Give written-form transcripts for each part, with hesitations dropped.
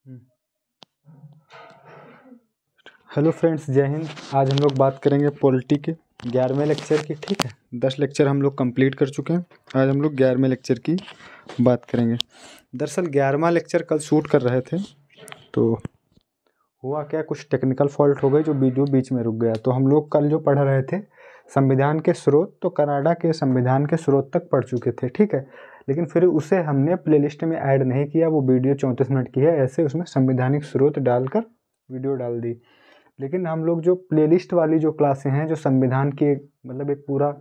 Hello friends, जय हिंद। आज हम लोग बात करेंगे पॉलिटी के 11वें लेक्चर की। ठीक है, 10 लेक्चर हम लोग कंप्लीट कर चुके हैं। आज हम लोग 11वें लेक्चर की बात करेंगे। दरअसल 11वां लेक्चर कल शूट कर रहे थे तो हुआ क्या, कुछ टेक्निकल फॉल्ट हो गई जो वीडियो बीच में रुक गया। तो हम लोग कल जो पढ़ रहे थे संविधान के स्रोत, तो कनाडा के संविधान के स्रोत तक पढ़ चुके थे। ठीक है, लेकिन फिर उसे हमने प्लेलिस्ट में ऐड नहीं किया। वो वीडियो 34 मिनट की है, ऐसे उसमें संवैधानिक स्रोत डालकर वीडियो डाल दी। लेकिन हम लोग जो प्लेलिस्ट वाली जो क्लासें हैं, जो संविधान की मतलब एक पूरा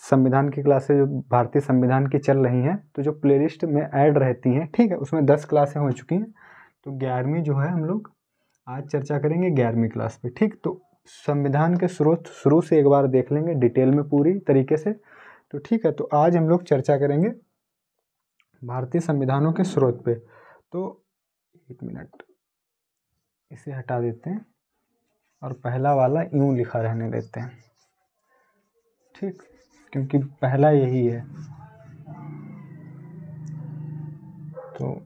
संविधान की क्लासें जो भारतीय संविधान की चल रही हैं, तो जो प्लेलिस्ट में ऐड रहती हैं, ठीक है, उसमें 10 क्लासें हो चुकी हैं। तो 11वीं जो है हम लोग आज चर्चा करेंगे 11वीं क्लास पे। ठीक, तो संविधान के स्रोत शुरू से एक बार देख लेंगे डिटेल में पूरी तरीके से। तो ठीक है, तो आज हम लोग चर्चा करेंगे भारतीय संविधानों के स्रोत पे। तो एक मिनट, इसे हटा देते हैं और पहला वाला यूं लिखा रहने देते हैं। ठीक, क्योंकि पहला यही है। तो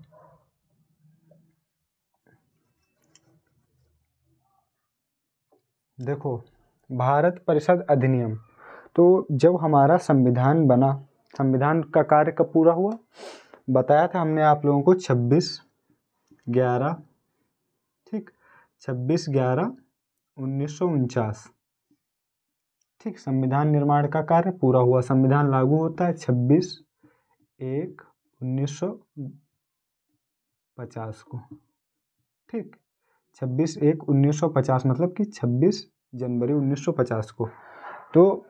देखो, भारत परिषद अधिनियम, तो जब हमारा संविधान बना, संविधान का कार्य कब पूरा हुआ बताया था हमने आप लोगों को 26/11। ठीक, 26/11/1949। ठीक, संविधान निर्माण का कार्य पूरा हुआ। संविधान लागू होता है 26/1/1950 को। ठीक, 26/1/1950 मतलब कि 26 जनवरी 1950 को। तो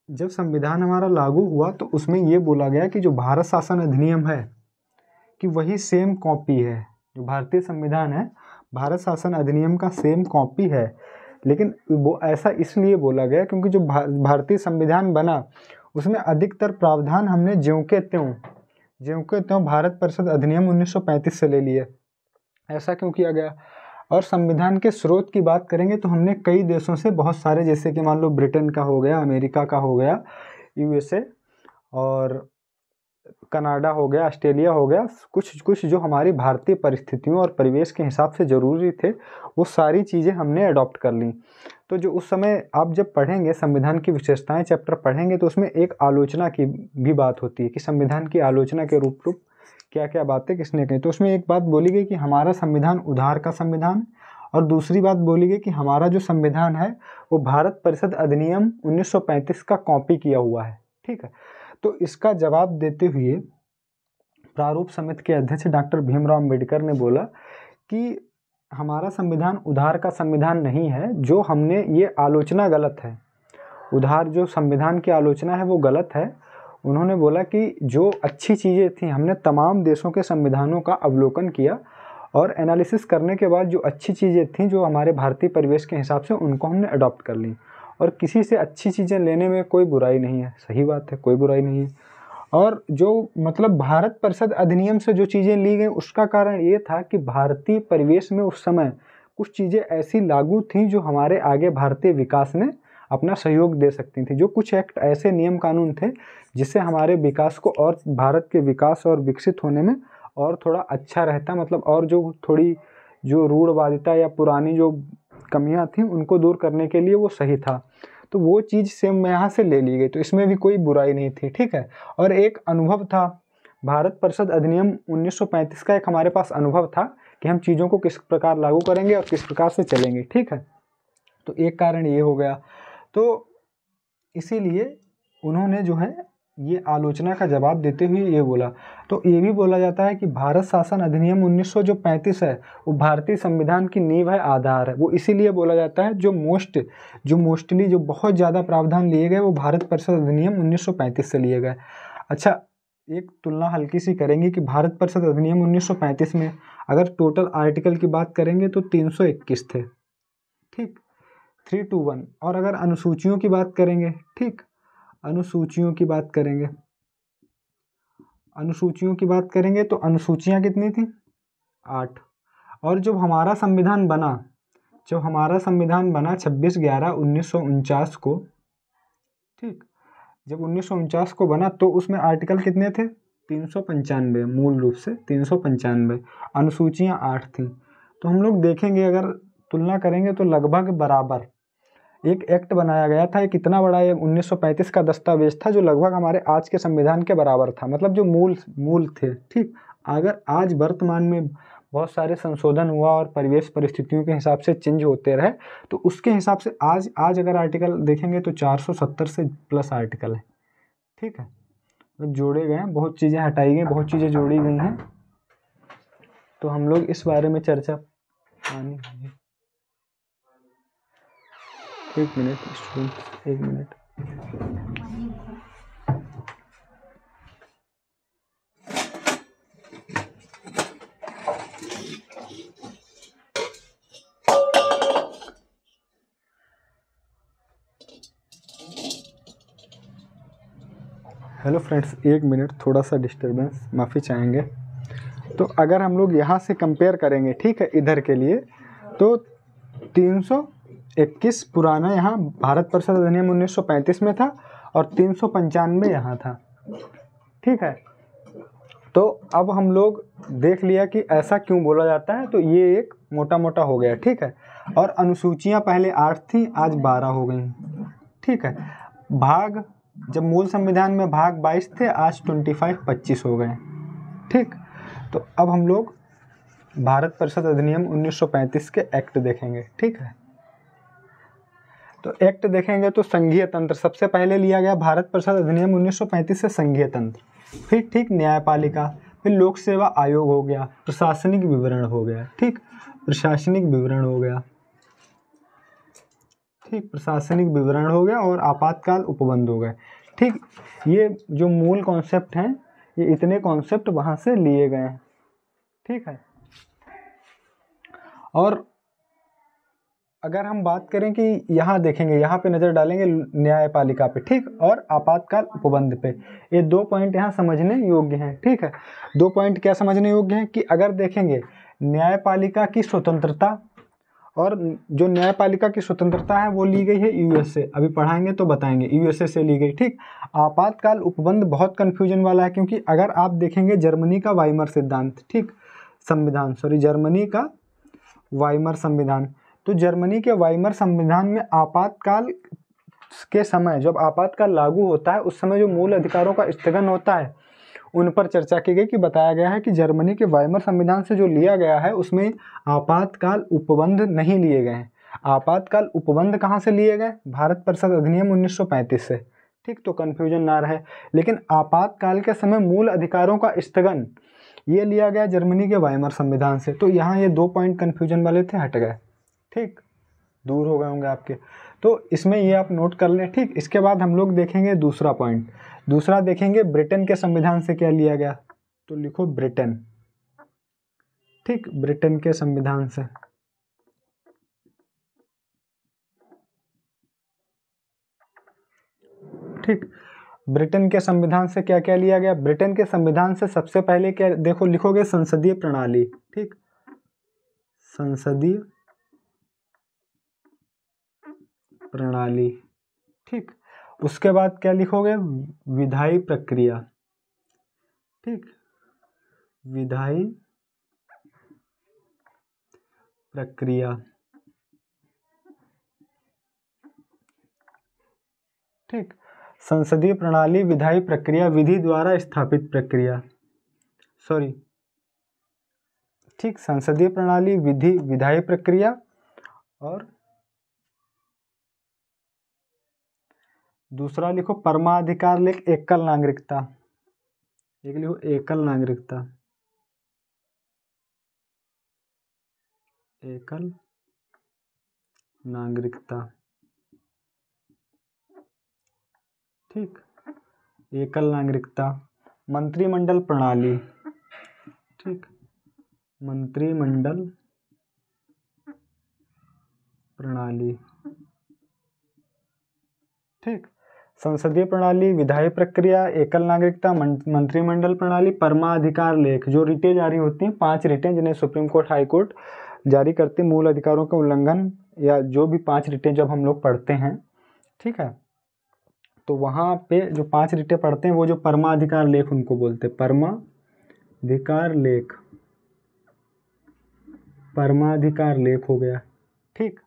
जब संविधान हमारा लागू हुआ तो उसमें ये बोला गया कि जो भारत शासन अधिनियम है कि वही सेम कॉपी है। जो भारतीय संविधान है भारत शासन अधिनियम का सेम कॉपी है। लेकिन वो ऐसा इसलिए बोला गया क्योंकि जो भारतीय संविधान बना उसमें अधिकतर प्रावधान हमने ज्यों के त्यों भारत परिषद अधिनियम 1935 से ले लिए। ऐसा क्यों किया गया? और संविधान के स्रोत की बात करेंगे तो हमने कई देशों से बहुत सारे, जैसे कि मान लो ब्रिटेन का हो गया, अमेरिका का हो गया, USA और कनाडा हो गया, ऑस्ट्रेलिया हो गया, कुछ जो हमारी भारतीय परिस्थितियों और परिवेश के हिसाब से ज़रूरी थे वो सारी चीज़ें हमने अडॉप्ट कर ली। तो जो उस समय आप जब पढ़ेंगे संविधान की विशेषताएं चैप्टर पढ़ेंगे तो उसमें एक आलोचना की भी बात होती है कि संविधान की आलोचना के रूप क्या क्या बातें किसने कही। तो उसमें एक बात बोली गई कि हमारा संविधान उधार का संविधान, और दूसरी बात बोली गई कि हमारा जो संविधान है वो भारत परिषद अधिनियम 1935 का कॉपी किया हुआ है। ठीक है, तो इसका जवाब देते हुए प्रारूप समिति के अध्यक्ष डॉक्टर भीमराव अम्बेडकर ने बोला कि हमारा संविधान उधार का संविधान नहीं है। जो हमने ये आलोचना गलत है, उधार जो संविधान की आलोचना है वो गलत है। उन्होंने बोला कि जो अच्छी चीज़ें थी हमने तमाम देशों के संविधानों का अवलोकन किया और एनालिसिस करने के बाद जो अच्छी चीज़ें थीं जो हमारे भारतीय परिवेश के हिसाब से उनको हमने अडॉप्ट कर ली। और किसी से अच्छी चीज़ें लेने में कोई बुराई नहीं है, सही बात है, कोई बुराई नहीं है। और जो मतलब भारत परिषद अधिनियम से जो चीज़ें ली गई उसका कारण ये था कि भारतीय परिवेश में उस समय कुछ चीज़ें ऐसी लागू थीं जो हमारे आगे भारतीय विकास में अपना सहयोग दे सकती थी। जो कुछ एक्ट ऐसे नियम कानून थे जिससे हमारे विकास को और भारत के विकास और विकसित होने में और थोड़ा अच्छा रहता, मतलब और जो थोड़ी जो रूढ़वादिता या पुरानी जो कमियां थी उनको दूर करने के लिए वो सही था। तो वो चीज़ सेम यहाँ से ले ली गई, तो इसमें भी कोई बुराई नहीं थी। ठीक है, और एक अनुभव था भारत परिषद अधिनियम 1935 का, एक हमारे पास अनुभव था कि हम चीज़ों को किस प्रकार लागू करेंगे और किस प्रकार से चलेंगे। ठीक है, तो एक कारण ये हो गया। तो इसीलिए उन्होंने जो है ये आलोचना का जवाब देते हुए ये बोला। तो ये भी बोला जाता है कि भारत शासन अधिनियम 1935 है वो भारतीय संविधान की नींव है, आधार है। वो इसीलिए बोला जाता है जो मोस्टली जो बहुत ज़्यादा प्रावधान लिए गए वो भारत परिषद अधिनियम 1935 से लिए गए। अच्छा, एक तुलना हल्की सी करेंगे कि भारत परिषद अधिनियम 1935 में अगर टोटल आर्टिकल की बात करेंगे तो 321 थे। ठीक, 321। और अगर अनुसूचियों की बात करेंगे, ठीक, अनुसूचियों की बात करेंगे तो अनुसूचियां कितनी थी? 8। और जब हमारा संविधान बना 26/11/1949 को, ठीक, जब 1949 को बना तो उसमें आर्टिकल कितने थे? 395, मूल रूप से 395, अनुसूचियाँ 8 थीं। तो हम लोग देखेंगे, अगर तुलना करेंगे तो लगभग बराबर एक एक्ट बनाया गया था। एक इतना बड़ा ये 1935 का दस्तावेज था जो लगभग हमारे आज के संविधान के बराबर था, मतलब जो मूल थे। ठीक, अगर आज वर्तमान में बहुत सारे संशोधन हुआ और परिवेश परिस्थितियों के हिसाब से चेंज होते रहे, तो उसके हिसाब से आज अगर आर्टिकल देखेंगे तो 470 से प्लस आर्टिकल है। ठीक है, मतलब जोड़े गए हैं, बहुत चीज़ें हटाई गई, बहुत चीज़ें जोड़ी गई हैं। तो हम लोग इस बारे में चर्चा आनी है। एक मिनट स्टूडेंट, एक मिनट। हेलो फ्रेंड्स, एक मिनट, थोड़ा सा डिस्टर्बेंस, माफ़ी चाहेंगे। तो अगर हम लोग यहाँ से कंपेयर करेंगे, ठीक है, इधर के लिए, तो 321 पुराना यहाँ भारत परिषद अधिनियम 1935 में था और 395 यहाँ था। ठीक है, तो अब हम लोग देख लिया कि ऐसा क्यों बोला जाता है, तो ये एक मोटा मोटा हो गया। ठीक है, और अनुसूचियाँ पहले 8 थी, आज 12 हो गई। ठीक है, भाग, जब मूल संविधान में भाग 22 थे, आज 25 हो गए। ठीक, तो अब हम लोग भारत परिषद अधिनियम 1935 के एक्ट देखेंगे। ठीक है, तो एक्ट देखेंगे तो संघीय तंत्र सबसे पहले लिया गया, भारत परिषद अधिनियम 1935 से संघीय तंत्र, फिर ठीक न्यायपालिका, फिर लोक सेवा आयोग हो गया, प्रशासनिक विवरण हो गया। ठीक, प्रशासनिक विवरण हो गया, ठीक, प्रशासनिक विवरण हो गया, और आपातकाल उपबंध हो गए। ठीक, ये जो मूल कॉन्सेप्ट हैं, ये इतने कॉन्सेप्ट वहाँ से लिए गए हैं। ठीक है, और अगर हम बात करें कि यहाँ देखेंगे, यहाँ पे नज़र डालेंगे न्यायपालिका पे, ठीक, और आपातकाल उपबंध पे, ये 2 पॉइंट यहाँ समझने योग्य हैं। ठीक है, 2 पॉइंट क्या समझने योग्य हैं कि अगर देखेंगे न्यायपालिका की स्वतंत्रता, और जो न्यायपालिका की स्वतंत्रता है वो ली गई है यूएस से, अभी पढ़ाएंगे तो बताएंगे, यूएसए से ली गई। ठीक, आपातकाल उपबंध बहुत कन्फ्यूजन वाला है, क्योंकि अगर आप देखेंगे जर्मनी का वाइमर सिद्धांत, ठीक, संविधान, सॉरी, जर्मनी का वाइमर संविधान, तो जर्मनी के वाइमर संविधान में आपातकाल के समय, जब आपातकाल लागू होता है, उस समय जो मूल अधिकारों का स्थगन होता है, उन पर चर्चा की गई कि बताया गया है कि जर्मनी के वाइमर संविधान से जो लिया गया है उसमें आपातकाल उपबंध नहीं लिए गए हैं। आपातकाल उपबंध कहाँ से लिए गए? भारत परिषद अधिनियम 1935 से। ठीक, तो कन्फ्यूजन ना रहे। लेकिन आपातकाल के समय मूल अधिकारों का स्थगन ये लिया गया जर्मनी के वाइमर संविधान से। तो यहाँ ये 2 पॉइंट कन्फ्यूजन वाले थे, हट गए। ठीक, दूर हो गए होंगे आपके, तो इसमें ये आप नोट कर लें। ठीक, इसके बाद हम लोग देखेंगे दूसरा पॉइंट, दूसरा देखेंगे ब्रिटेन के संविधान से क्या लिया गया, तो लिखो ब्रिटेन। ठीक, ब्रिटेन के संविधान से, ठीक, ब्रिटेन के संविधान से क्या क्या लिया गया? ब्रिटेन के संविधान से सबसे पहले क्या देखो, लिखोगे संसदीय प्रणाली। ठीक, संसदीय प्रणाली। ठीक, उसके बाद क्या लिखोगे? विधायी प्रक्रिया। ठीक, विधायी प्रक्रिया। ठीक, संसदीय प्रणाली, विधायी प्रक्रिया, विधि द्वारा स्थापित प्रक्रिया, सॉरी, ठीक, संसदीय प्रणाली, विधि, विधायी प्रक्रिया, और दूसरा लिखो परमाधिकार लेख, एकल नागरिकता। एक लिखो एकल नागरिकता, एकल नागरिकता। ठीक, एकल नागरिकता। मंत्रिमंडल प्रणाली। ठीक, मंत्रिमंडल प्रणाली। ठीक, संसदीय प्रणाली, विधायी प्रक्रिया, एकल नागरिकता, मंत्रिमंडल प्रणाली, परमाधिकार लेख, जो रिटें जारी होती हैं, 5 रिटें जिन्हें सुप्रीम कोर्ट, हाई कोर्ट जारी करते हैं मूल अधिकारों के उल्लंघन, या जो भी 5 रिटें जब हम लोग पढ़ते हैं। ठीक है, तो वहाँ पे जो 5 रीटें पढ़ते हैं वो जो परमाधिकार लेख उनको बोलते हैं, परमाधिकार लेख, परमाधिकार लेख हो गया। ठीक,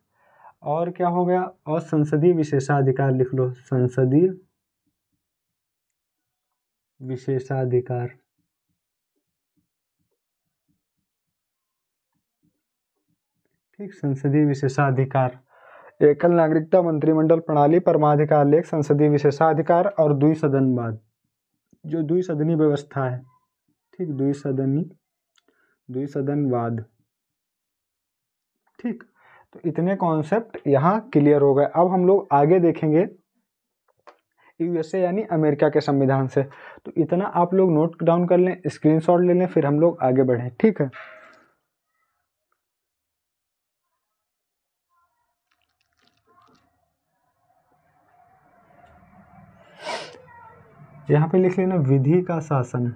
और क्या हो गया, और संसदीय विशेषाधिकार लिख लो, संसदीय विशेषाधिकार। ठीक, संसदीय विशेषाधिकार, एकल नागरिकता, मंत्रिमंडल प्रणाली, परमाधिकार लेख, संसदीय विशेषाधिकार और द्विसदनवाद, जो द्विसदनी व्यवस्था है। ठीक, द्विसदनवाद। ठीक, तो इतने कॉन्सेप्ट यहाँ क्लियर हो गए। अब हम लोग आगे देखेंगे यूएसए यानी अमेरिका के संविधान से। तो इतना आप लोग नोट डाउन कर लें, स्क्रीनशॉट ले लें, फिर हम लोग आगे बढ़ें। ठीक है, यहाँ पे लिख लेना विधि का शासन,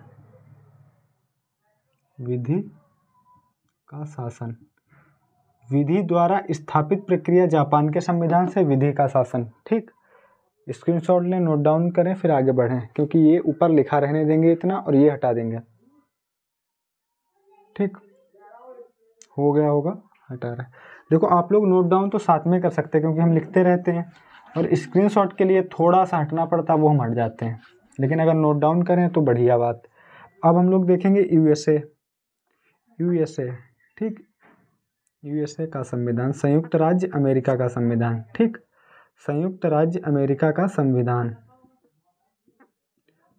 विधि का शासन, विधि द्वारा स्थापित प्रक्रिया जापान के संविधान से, विधि का शासन। ठीक, स्क्रीनशॉट लें, नोट डाउन करें, फिर आगे बढ़ें, क्योंकि ये ऊपर लिखा रहने देंगे इतना और ये हटा देंगे। ठीक, हो गया होगा, हटा रहे। देखो आप लोग नोट डाउन तो साथ में कर सकते हैं क्योंकि हम लिखते रहते हैं, और स्क्रीनशॉट के लिए थोड़ा सा हटना पड़ता, वो हम हट जाते हैं, लेकिन अगर नोट डाउन करें तो बढ़िया बात। अब हम लोग देखेंगे यूएसए। ठीक, यूएसए का संविधान, संयुक्त राज्य अमेरिका का संविधान। ठीक, संयुक्त राज्य अमेरिका का संविधान।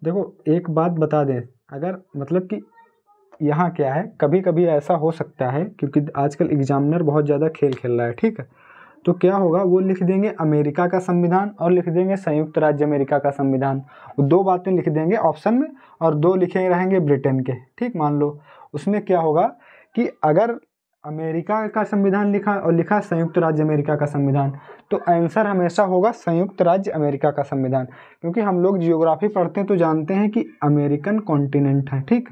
देखो एक बात बता दें, अगर मतलब कि यहाँ क्या है, कभी कभी ऐसा हो सकता है क्योंकि आजकल एग्जामिनर बहुत ज़्यादा खेल खेल रहा है। ठीक है, तो क्या होगा, वो लिख देंगे अमेरिका का संविधान और लिख देंगे संयुक्त राज्य अमेरिका का संविधान, वो 2 बातें लिख देंगे ऑप्शन में, और 2 लिखे रहेंगे ब्रिटेन के। ठीक, मान लो उसमें क्या होगा कि अगर अमेरिका का संविधान लिखा और लिखा संयुक्त राज्य अमेरिका का संविधान, तो आंसर हमेशा होगा संयुक्त राज्य अमेरिका का संविधान, क्योंकि हम लोग जियोग्राफी पढ़ते हैं तो जानते हैं कि अमेरिकन कॉन्टिनेंट है। ठीक,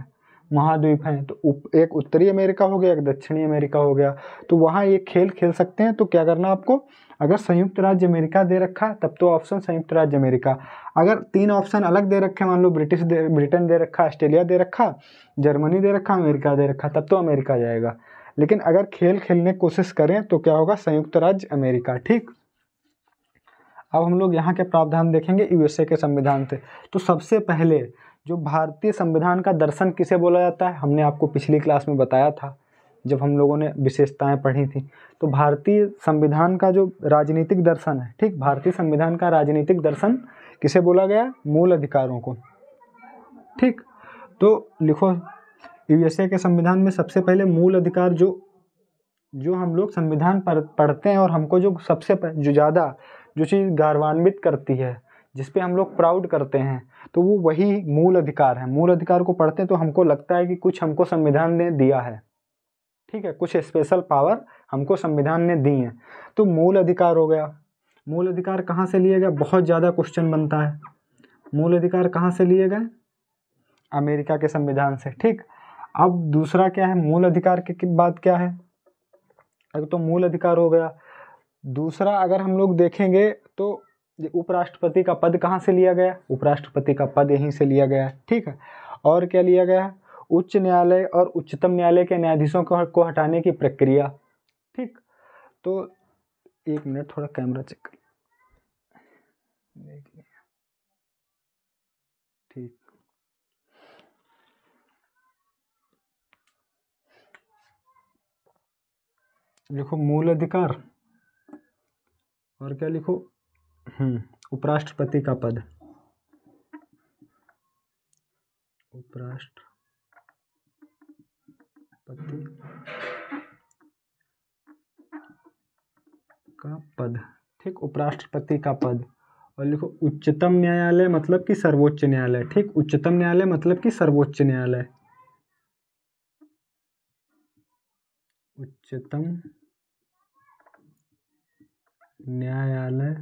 महाद्वीप हैं, तो एक उत्तरी अमेरिका हो गया, एक दक्षिणी अमेरिका हो गया, तो वहाँ ये खेल खेल सकते हैं। तो क्या करना आपको, अगर संयुक्त राज्य अमेरिका दे रखा है तब तो ऑप्शन संयुक्त राज्य अमेरिका, अगर 3 ऑप्शन अलग दे रखे, मान लो ब्रिटेन दे रखा, ऑस्ट्रेलिया दे रखा, जर्मनी दे रखा, अमेरिका दे रखा, तब तो अमेरिका जाएगा। लेकिन अगर खेल खेलने की कोशिश करें तो क्या होगा, संयुक्त राज्य अमेरिका। ठीक, अब हम लोग यहाँ के प्रावधान देखेंगे यूएसए के संविधान से। तो सबसे पहले जो भारतीय संविधान का दर्शन किसे बोला जाता है, हमने आपको पिछली क्लास में बताया था जब हम लोगों ने विशेषताएं पढ़ी थी। तो भारतीय संविधान का जो राजनीतिक दर्शन है, ठीक, भारतीय संविधान का राजनीतिक दर्शन किसे बोला गया, मूल अधिकारों को। ठीक, तो लिखो यूएसए के संविधान में सबसे पहले मूल अधिकार, जो हम लोग संविधान पढ़ते हैं और हमको जो सबसे जो ज़्यादा जो चीज़ गौरवान्वित करती है, जिस पे हम लोग प्राउड करते हैं, तो वो वही मूल अधिकार है। मूल अधिकार को पढ़ते हैं तो हमको लगता है कि कुछ हमको संविधान ने दिया है। ठीक है, कुछ स्पेशल पावर हमको संविधान ने दी है। तो मूल अधिकार हो गया। मूल अधिकार कहाँ से लिए गए, बहुत ज़्यादा क्वेश्चन बनता है। मूल अधिकार कहाँ से लिए गए, अमेरिका के संविधान से। ठीक, अब दूसरा क्या है, मूल अधिकार के बाद क्या है, अगर तो मूल अधिकार हो गया। दूसरा अगर हम लोग देखेंगे तो उपराष्ट्रपति का पद कहाँ से लिया गया, उपराष्ट्रपति का पद यहीं से लिया गया है। ठीक है, और क्या लिया गया है, उच्च न्यायालय और उच्चतम न्यायालय के न्यायाधीशों को हटाने की प्रक्रिया। ठीक, तो 1 मिनट, थोड़ा कैमरा चेक कर देख लिया। ठीक, लिखो मूल अधिकार और क्या लिखो, उपराष्ट्रपति का पद, उपराष्ट्रपति का पद। ठीक, उपराष्ट्रपति का पद, और लिखो उच्चतम न्यायालय मतलब कि सर्वोच्च न्यायालय। ठीक, उच्चतम न्यायालय मतलब कि सर्वोच्च न्यायालय, उच्चतम न्यायालय।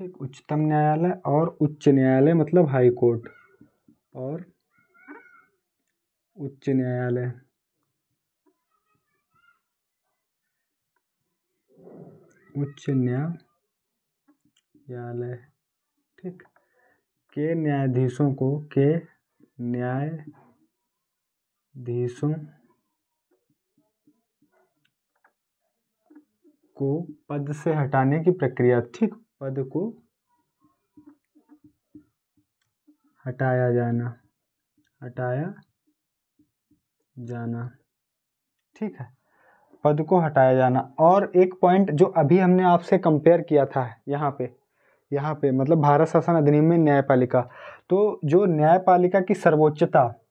ठीक, उच्चतम न्यायालय और उच्च न्यायालय मतलब हाई कोर्ट और उच्च न्यायालय। उच्च न्यायालय, न्यायालय, ठीक, के न्यायाधीशों को पद से हटाने की प्रक्रिया, ठीक, पद को हटाया जाना, ठीक है, पद को हटाया जाना। और एक पॉइंट जो अभी हमने आपसे कंपेयर किया था यहाँ पे मतलब भारत शासन अधिनियम में न्यायपालिका, तो जो न्यायपालिका की सर्वोच्चता,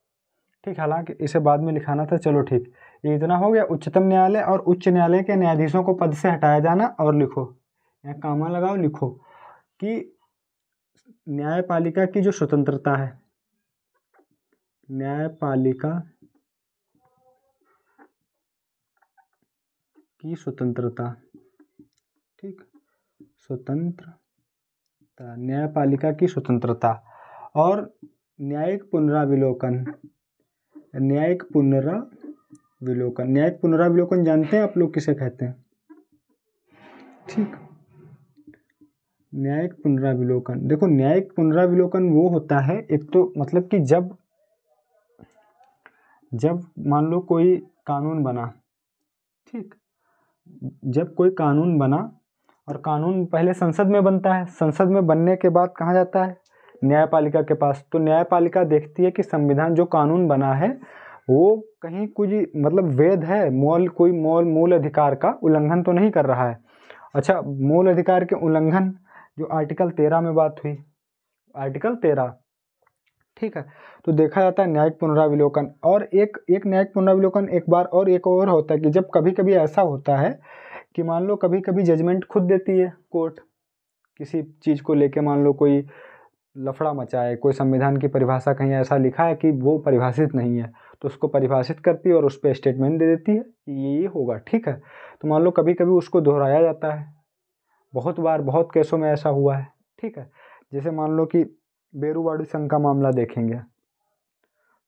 ठीक, हालांकि इसे बाद में लिखाना था, चलो ठीक, ये इतना हो गया। उच्चतम न्यायालय और उच्च न्यायालय के न्यायाधीशों को पद से हटाया जाना। और लिखो, यहाँ कामा लगाओ, लिखो कि न्यायपालिका की जो स्वतंत्रता है, न्यायपालिका की स्वतंत्रता, ठीक, स्वतंत्रता, न्यायपालिका की स्वतंत्रता। और न्यायिक पुनराविलोकन जानते हैं आप लोग किसे कहते हैं? ठीक, न्यायिक पुनराविलोकन, देखो न्यायिक पुनराविलोकन वो होता है, एक तो मतलब कि जब मान लो कोई कानून बना, ठीक, जब कोई कानून बना और कानून पहले संसद में बनता है, संसद में बनने के बाद कहाँ जाता है? न्यायपालिका के पास। तो न्यायपालिका देखती है कि संविधान जो कानून बना है वो कहीं कुछ मतलब वैध है, कोई मूल अधिकार का उल्लंघन तो नहीं कर रहा है। अच्छा, मूल अधिकार के उल्लंघन जो आर्टिकल 13 में बात हुई, आर्टिकल 13, ठीक है, तो देखा जाता है न्यायिक पुनराविलोकन। और एक न्यायिक पुनराविलोकन एक बार और एक और होता है कि जब कभी कभी ऐसा होता है कि मान लो कभी कभी जजमेंट खुद देती है कोर्ट किसी चीज़ को लेके, मान लो कोई लफड़ा मचा है, कोई संविधान की परिभाषा कहीं ऐसा लिखा है कि वो परिभाषित नहीं है, तो उसको परिभाषित करती है और उस पर स्टेटमेंट दे देती है कि ये होगा, ठीक है। तो मान लो कभी कभी उसको दोहराया जाता है, बहुत बार बहुत केसों में ऐसा हुआ है, ठीक है। जैसे मान लो कि बेरूवाड़ी संघ का मामला देखेंगे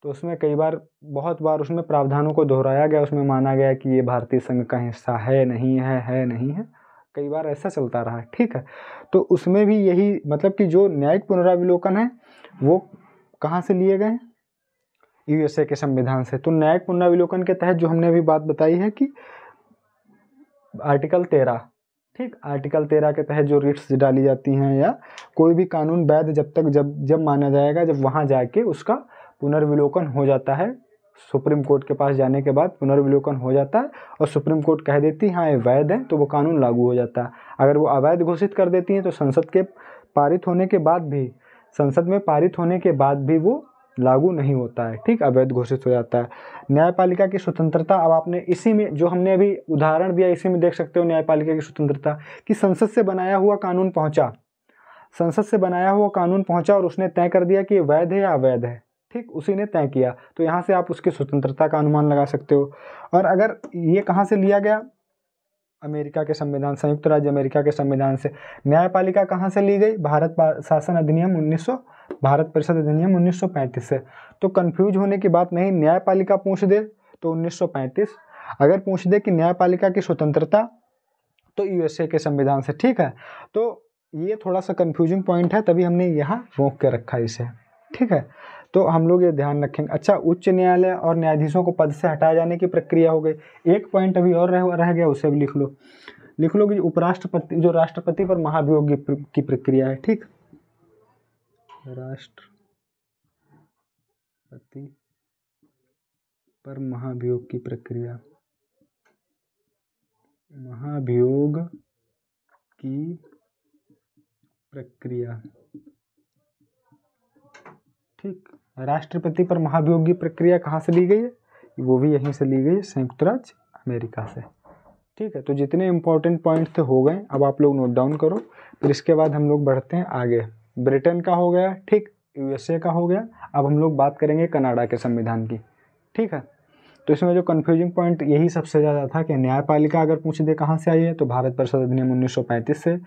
तो उसमें कई बार बहुत बार उसमें प्रावधानों को दोहराया गया, उसमें माना गया कि ये भारतीय संघ का हिस्सा है नहीं है, कई बार ऐसा चलता रहा है, ठीक है। तो उसमें भी यही मतलब कि जो न्यायिक पुनराविलोकन है वो कहाँ से लिए गए? यूएसए के संविधान से। तो न्यायिक पुनराविलोकन के तहत जो हमने अभी बात बताई है कि आर्टिकल 13, ठीक, आर्टिकल 13 के तहत जो रिट्स डाली जाती हैं या कोई भी कानून वैध जब माना जाएगा, जब वहाँ जाके उसका पुनर्विलोकन हो जाता है, सुप्रीम कोर्ट के पास जाने के बाद पुनर्विलोकन हो जाता है और सुप्रीम कोर्ट कह देती है हाँ ये वैध है, तो वो कानून लागू हो जाता है। अगर वो अवैध घोषित कर देती हैं तो संसद में पारित होने के बाद भी वो लागू नहीं होता है, ठीक, अवैध घोषित हो जाता है। न्यायपालिका की स्वतंत्रता, अब आपने इसी में जो हमने अभी उदाहरण दिया इसी में देख सकते हो न्यायपालिका की स्वतंत्रता कि संसद से बनाया हुआ कानून पहुंचा और उसने तय कर दिया कि ये वैध है या अवैध है, ठीक, उसी ने तय किया, तो यहाँ से आप उसकी स्वतंत्रता का अनुमान लगा सकते हो। और अगर ये कहाँ से लिया गया? अमेरिका के संविधान, संयुक्त राज्य अमेरिका के संविधान से। न्यायपालिका कहाँ से ली गई? भारत परिषद अधिनियम 1935 से। तो कंफ्यूज होने की बात नहीं, न्यायपालिका पूछ दे तो 1935, अगर पूछ दे कि न्यायपालिका की स्वतंत्रता तो यूएसए के संविधान से, ठीक है। तो ये थोड़ा सा कंफ्यूजिंग पॉइंट है, तभी हमने यहाँ रोक के रखा इसे, ठीक है। तो हम लोग ये ध्यान रखेंगे। अच्छा, उच्च न्यायालय और न्यायाधीशों को पद से हटाए जाने की प्रक्रिया हो गई। एक पॉइंट अभी और रह गया, उसे भी लिख लो कि उपराष्ट्रपति जो राष्ट्रपति पर महाभियोग की प्रक्रिया है, ठीक, राष्ट्रपति पर महाभियोग की प्रक्रिया, ठीक, राष्ट्रपति पर महाभियोग की प्रक्रिया कहाँ से ली गई है? वो भी यहीं से ली गई है, संयुक्त राज्य अमेरिका से, ठीक है। तो जितने इंपॉर्टेंट पॉइंट थे हो गए, अब आप लोग नोट डाउन करो, फिर इसके बाद हम लोग बढ़ते हैं आगे। ब्रिटेन का हो गया, ठीक, यूएसए का हो गया, अब हम लोग बात करेंगे कनाडा के संविधान की, ठीक है। तो इसमें जो कन्फ्यूजिंग पॉइंट यही सबसे ज़्यादा था कि न्यायपालिका अगर पूछ दे कहाँ से आई है तो भारत परिषद अधिनियम 1935 से,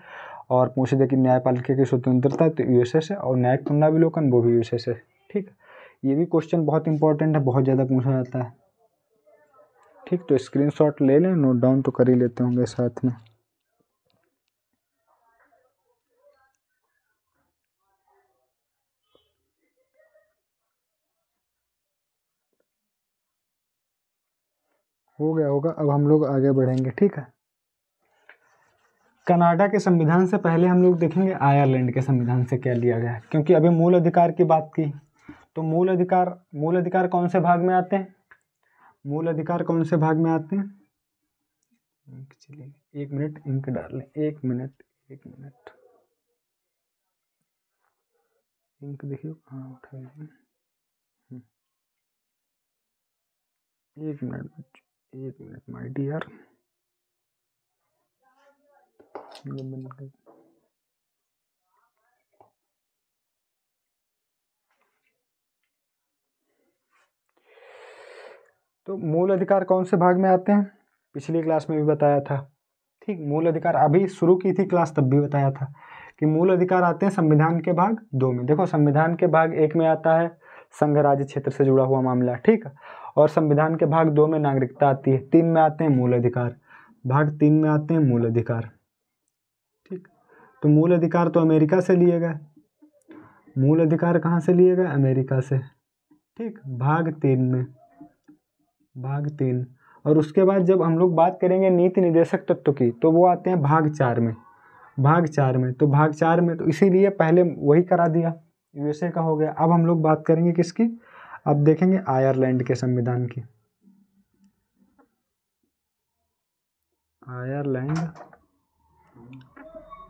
और पूछ दे कि न्यायपालिका की स्वतंत्रता तो यूएसए से, और न्यायिक पुनराविलोकन वो भी यूएसए से, ठीक है। ये भी क्वेश्चन बहुत इंपॉर्टेंट है, बहुत ज़्यादा पूछा जाता है, ठीक। तो स्क्रीनशॉट ले लें, नोट डाउन तो कर ही लेते होंगे साथ में। हो गया होगा। अब हम लोग आगे बढ़ेंगे, ठीक है। कनाडा के संविधान से पहले हम लोग देखेंगे आयरलैंड के संविधान से क्या लिया गया है, क्योंकि अभी मूल अधिकार की बात की। तो मूल अधिकार कौन से भाग में आते हैं? मूल अधिकार कौन से भाग में आते हैं? चलिए 1 मिनट इंक डाल लें, 1 मिनट इंक देखिए, हाँ उठाइए। 1 मिनट माय डियर। तो मूल अधिकार कौन से भाग में आते हैं? पिछली क्लास में भी बताया था, ठीक। मूल अधिकार अभी शुरू की थी क्लास, तब भी बताया था कि मूल अधिकार आते हैं संविधान के भाग 2 में। देखो, संविधान के भाग 1 में आता है संघ राज्य क्षेत्र से जुड़ा हुआ मामला, ठीक है। और संविधान के भाग 2 में नागरिकता आती है। 3 में आते हैं मूल अधिकार, भाग 3 में आते हैं मूल अधिकार, ठीक। तो मूल अधिकार तो अमेरिका से लिए गए, मूल अधिकार कहाँ से लिए गए? अमेरिका से, ठीक। भाग 3 और उसके बाद जब हम लोग बात करेंगे नीति निर्देशक तत्व की, तो वो आते हैं भाग 4 में। तो भाग 4 में तो इसीलिए पहले वही करा दिया, यूएसए का हो गया। अब हम लोग बात करेंगे किसकी? अब देखेंगे आयरलैंड के संविधान की। आयरलैंड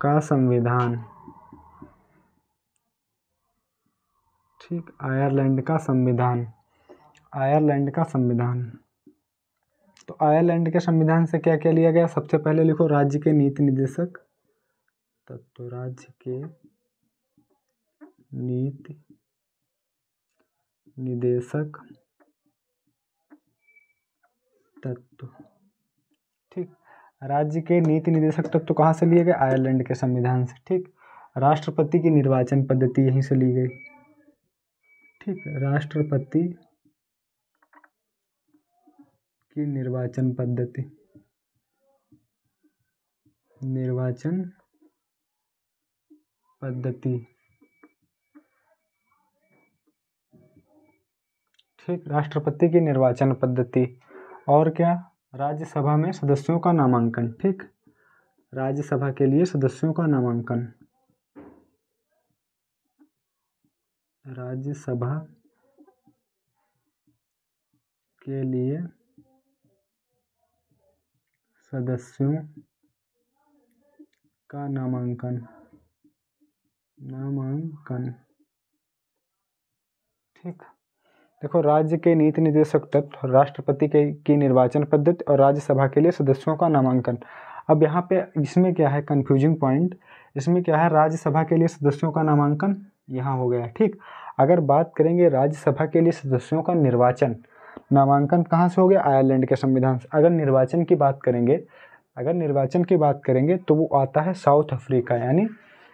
का संविधान, ठीक। आयरलैंड का संविधान। तो आयरलैंड के संविधान से क्या क्या लिया गया? सबसे पहले लिखो, राज्य के नीति निर्देशक तत्व, राज्य के नीति निर्देशक तत्व, ठीक। राज्य के नीति निर्देशक तत्व कहाँ से लिए गए? आयरलैंड के संविधान से, ठीक। राष्ट्रपति की निर्वाचन पद्धति यहीं से ली गई, ठीक। राष्ट्रपति की निर्वाचन पद्धति, ठीक। राष्ट्रपति की निर्वाचन पद्धति। और क्या? राज्यसभा में सदस्यों का नामांकन, ठीक। राज्यसभा के लिए सदस्यों का नामांकन, राज्यसभा के लिए सदस्यों का नामांकन, ठीक। देखो, राज्य के नीति निर्देशक तत्व, राष्ट्रपति की निर्वाचन पद्धति और राज्यसभा के लिए सदस्यों का नामांकन। अब यहाँ पे इसमें क्या है कंफ्यूजिंग पॉइंट? इसमें क्या है? राज्यसभा के लिए सदस्यों का नामांकन यहाँ हो गया, ठीक। अगर बात करेंगे राज्यसभा के लिए सदस्यों का नामांकन कहाँ से हो गया? आयरलैंड के संविधान से। अगर निर्वाचन की बात करेंगे तो वो आता है साउथ अफ्रीका, यानी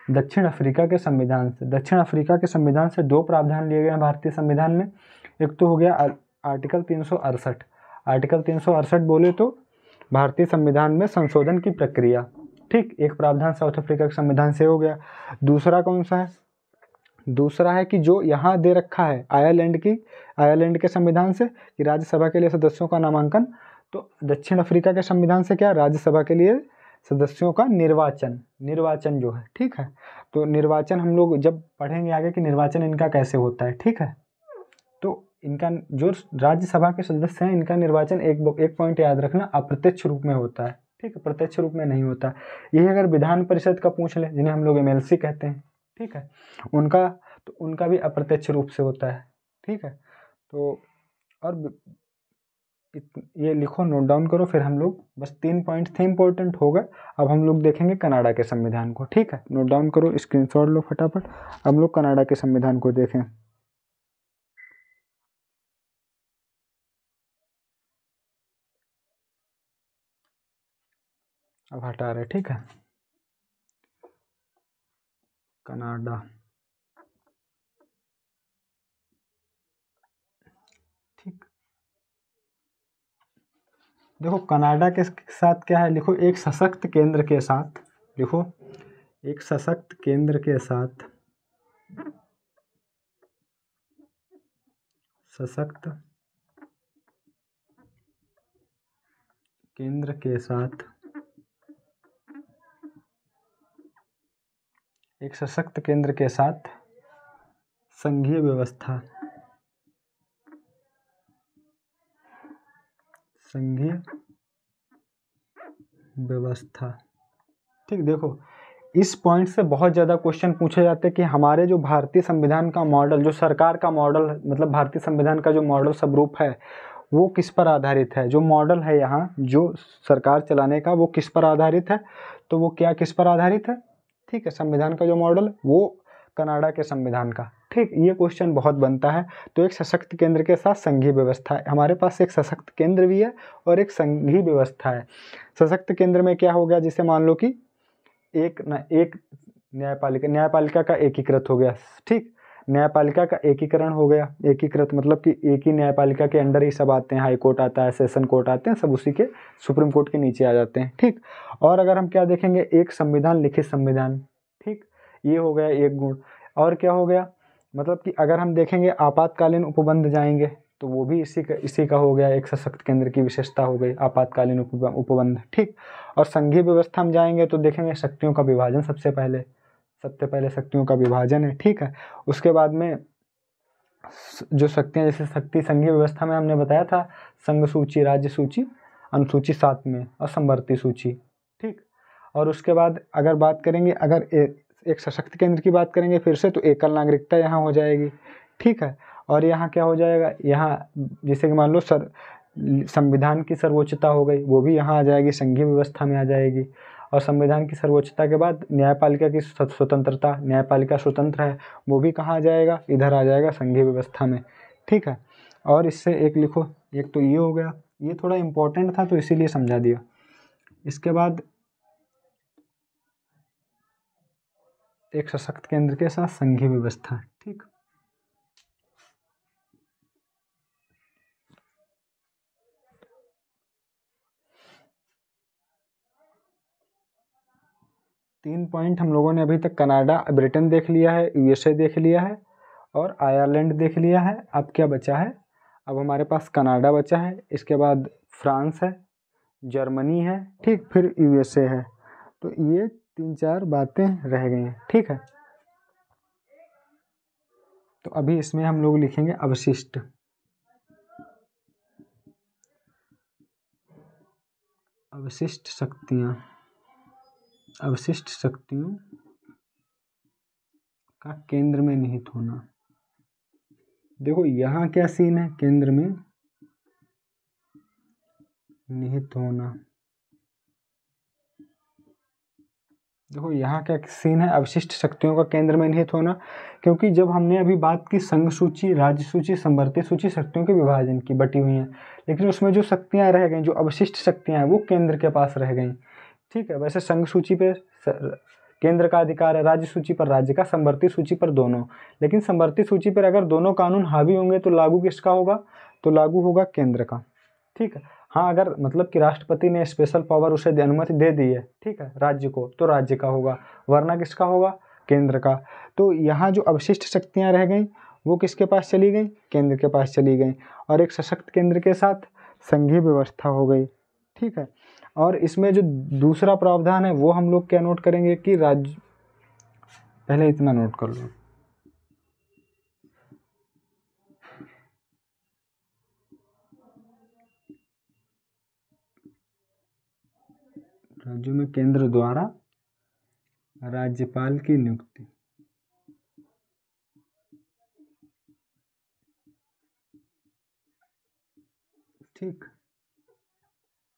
दक्षिण अफ्रीका के संविधान से। दक्षिण अफ्रीका के संविधान से 2 प्रावधान लिए गए हैं भारतीय संविधान में। एक तो हो गया आर्टिकल 368। आर्टिकल 368 बोले तो भारतीय संविधान में संशोधन की प्रक्रिया, ठीक। एक प्रावधान साउथ अफ्रीका के संविधान से हो गया। दूसरा कौन सा है? दूसरा है कि जो यहाँ दे रखा है आयरलैंड के संविधान से कि राज्यसभा के लिए सदस्यों का नामांकन, तो दक्षिण अफ्रीका के संविधान से क्या? राज्यसभा के लिए सदस्यों का निर्वाचन जो है, ठीक है। तो निर्वाचन हम लोग जब पढ़ेंगे आगे कि निर्वाचन इनका कैसे होता है, ठीक है। तो इनका जो राज्यसभा के सदस्य हैं, इनका निर्वाचन एक पॉइंट याद रखना, अप्रत्यक्ष रूप में होता है, ठीक है। प्रत्यक्ष रूप में नहीं होता। यही अगर विधान परिषद का पूछ ले, जिन्हें हम लोग एमएलसी कहते हैं, ठीक है, उनका भी अप्रत्यक्ष रूप से होता है, ठीक है। तो और ये लिखो, नोट डाउन करो, फिर हम लोग बस 3 पॉइंट थे इंपॉर्टेंट हो गए। अब हम लोग देखेंगे कनाडा के संविधान को, ठीक है। नोट डाउन करो, स्क्रीनशॉट लो फटाफट। हम लोग कनाडा के संविधान को देखें। अब हटा रहे, ठीक है। कनाडा, ठीक। देखो, कनाडा के साथ क्या है? लिखो, एक सशक्त केंद्र के साथ, लिखो, एक सशक्त केंद्र के साथ सशक्त केंद्र के साथ एक सशक्त केंद्र के साथ संघीय व्यवस्था, संघीय व्यवस्था। ठीक, देखो इस पॉइंट से बहुत ज़्यादा क्वेश्चन पूछे जाते हैं कि हमारे जो भारतीय संविधान का मॉडल, जो सरकार का मॉडल, मतलब भारतीय संविधान का जो मॉडल स्वरूप है वो किस पर आधारित है। जो मॉडल है यहाँ जो सरकार चलाने का वो किस पर आधारित है, तो वो क्या किस पर आधारित है। ठीक है, संविधान का जो मॉडल वो कनाडा के संविधान का। ठीक, ये क्वेश्चन बहुत बनता है। तो एक सशक्त केंद्र के साथ संघीय व्यवस्था है। हमारे पास एक सशक्त केंद्र भी है और एक संघीय व्यवस्था है। सशक्त केंद्र में क्या हो गया, जैसे मान लो कि एक न्यायपालिका का एकीकृत हो गया। ठीक, न्यायपालिका का एकीकरण हो गया। एकीकृत मतलब कि एक ही न्यायपालिका के अंडर ही सब आते हैं, हाई कोर्ट आता है, सेशन कोर्ट आते हैं, सब उसी के सुप्रीम कोर्ट के नीचे आ जाते हैं। ठीक, और अगर हम क्या देखेंगे, एक संविधान, लिखित संविधान। ठीक, ये हो गया एक गुण। और क्या हो गया, मतलब कि अगर हम देखेंगे आपातकालीन उपबंध जाएंगे तो वो भी इसी का हो गया, एक सशक्त केंद्र की विशेषता हो गई आपातकालीन उपबंध। ठीक, और संघीय व्यवस्था में जाएंगे तो देखेंगे शक्तियों का विभाजन, सबसे पहले शक्तियों का विभाजन है। ठीक है, उसके बाद में जो शक्तियाँ, जैसे शक्ति संघीय व्यवस्था में हमने बताया था संघ सूची, राज्य सूची, अनुसूची 7 में और समवर्ती सूची। ठीक, और उसके बाद अगर बात करेंगे, अगर एक सशक्त केंद्र की बात करेंगे फिर से, तो एकल नागरिकता यहाँ हो जाएगी। ठीक है, और यहाँ क्या हो जाएगा, यहाँ जैसे कि मान लो संविधान की सर्वोच्चता हो गई, वो भी यहाँ आ जाएगी, संघीय व्यवस्था में आ जाएगी। और संविधान की सर्वोच्चता के बाद न्यायपालिका की स्वतंत्रता, न्यायपालिका स्वतंत्र है, वो भी कहाँ आ जाएगा, इधर आ जाएगा, संघीय व्यवस्था में। ठीक है, और इससे एक लिखो, एक तो ये हो गया, ये थोड़ा इम्पोर्टेंट था तो इसीलिए समझा दिया। इसके बाद एक सशक्त केंद्र के साथ संघीय व्यवस्था। ठीक, तीन पॉइंट हम लोगों ने अभी तक कनाडा, ब्रिटेन देख लिया है, यूएसए देख लिया है और आयरलैंड देख लिया है। अब क्या बचा है, अब हमारे पास कनाडा बचा है, इसके बाद फ्रांस है, जर्मनी है, ठीक, फिर यूएसए है। तो ये 3-4 बातें रह गई हैं। ठीक है, तो अभी इसमें हम लोग लिखेंगे अवशिष्ट, अवशिष्ट शक्तियाँ, अवशिष्ट शक्तियों का केंद्र में निहित होना। देखो यहाँ क्या सीन है, केंद्र में निहित होना। देखो यहाँ क्या सीन है, अवशिष्ट शक्तियों का केंद्र में निहित होना, क्योंकि जब हमने अभी बात की संघ सूची, राज्य सूची, समवर्ती सूची, शक्तियों के विभाजन की बटी हुई हैं, लेकिन उसमें जो शक्तियाँ रह गई, जो अवशिष्ट शक्तियाँ हैं वो केंद्र के पास रह गई। ठीक है, वैसे संघ सूची पे केंद्र का अधिकार है, राज्य सूची पर राज्य का, समवर्ती सूची पर दोनों। लेकिन समवर्ती सूची पर अगर दोनों कानून हावी होंगे तो लागू किसका होगा, तो लागू होगा केंद्र का। ठीक है, हाँ, अगर मतलब कि राष्ट्रपति ने स्पेशल पावर उसे अनुमति दे दी है, ठीक है, राज्य को, तो राज्य का होगा, वरना किसका होगा, केंद्र का। तो यहाँ जो अवशिष्ट शक्तियाँ रह गई वो किसके पास चली गई, केंद्र के पास चली गई, और एक सशक्त केंद्र के साथ संघीय व्यवस्था हो गई। ठीक है, और इसमें जो दूसरा प्रावधान है वो हम लोग क्या नोट करेंगे कि राज्य, पहले इतना नोट कर लो, राज्यों में केंद्र द्वारा राज्यपाल की नियुक्ति। ठीक,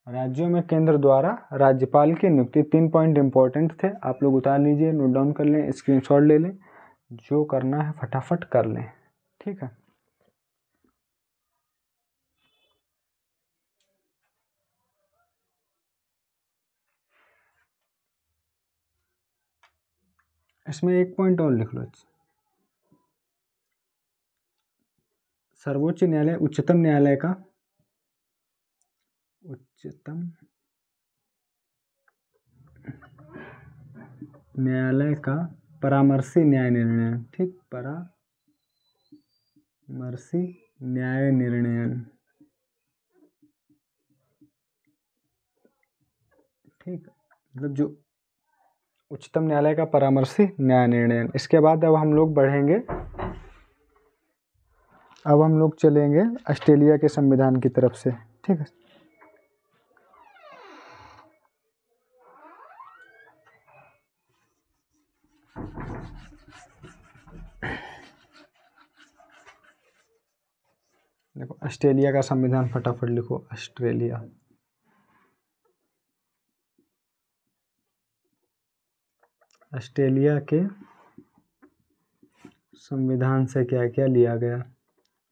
राज्यों में केंद्र द्वारा राज्यपाल की नियुक्ति। 3 पॉइंट इंपॉर्टेंट थे, आप लोग उतार लीजिए, नोट डाउन कर लें, स्क्रीनशॉट ले लें, जो करना है फटाफट कर लें। ठीक है, इसमें एक पॉइंट और लिख लो, सर्वोच्च न्यायालय, उच्चतम न्यायालय का, उच्चतम न्यायालय का परामर्शी न्याय निर्णय। ठीक, परामर्शी न्याय निर्णयन। ठीक, मतलब जो उच्चतम न्यायालय का परामर्शी न्याय निर्णय। इसके बाद अब हम लोग बढ़ेंगे, अब हम लोग चलेंगे ऑस्ट्रेलिया के संविधान की तरफ से। ठीक है, देखो ऑस्ट्रेलिया का संविधान फटाफट लिखो। ऑस्ट्रेलिया, ऑस्ट्रेलिया के संविधान से क्या क्या लिया गया,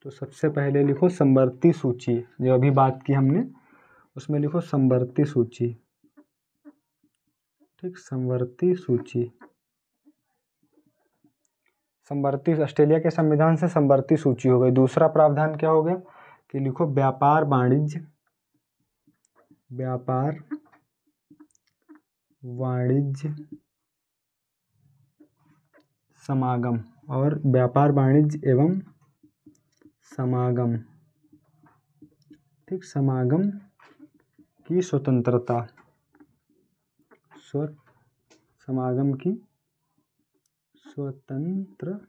तो सबसे पहले लिखो समवर्ती सूची, जो अभी बात की हमने उसमें लिखो समवर्ती सूची। ठीक, समवर्ती सूची, समवर्ती, ऑस्ट्रेलिया के संविधान से समवर्ती सूची हो गई। दूसरा प्रावधान क्या हो गया कि लिखो व्यापार वाणिज्य, व्यापार वाणिज्य समागम, और व्यापार वाणिज्य एवं समागम, ठीक, समागम की स्वतंत्रता, समागम की स्वतंत्रता।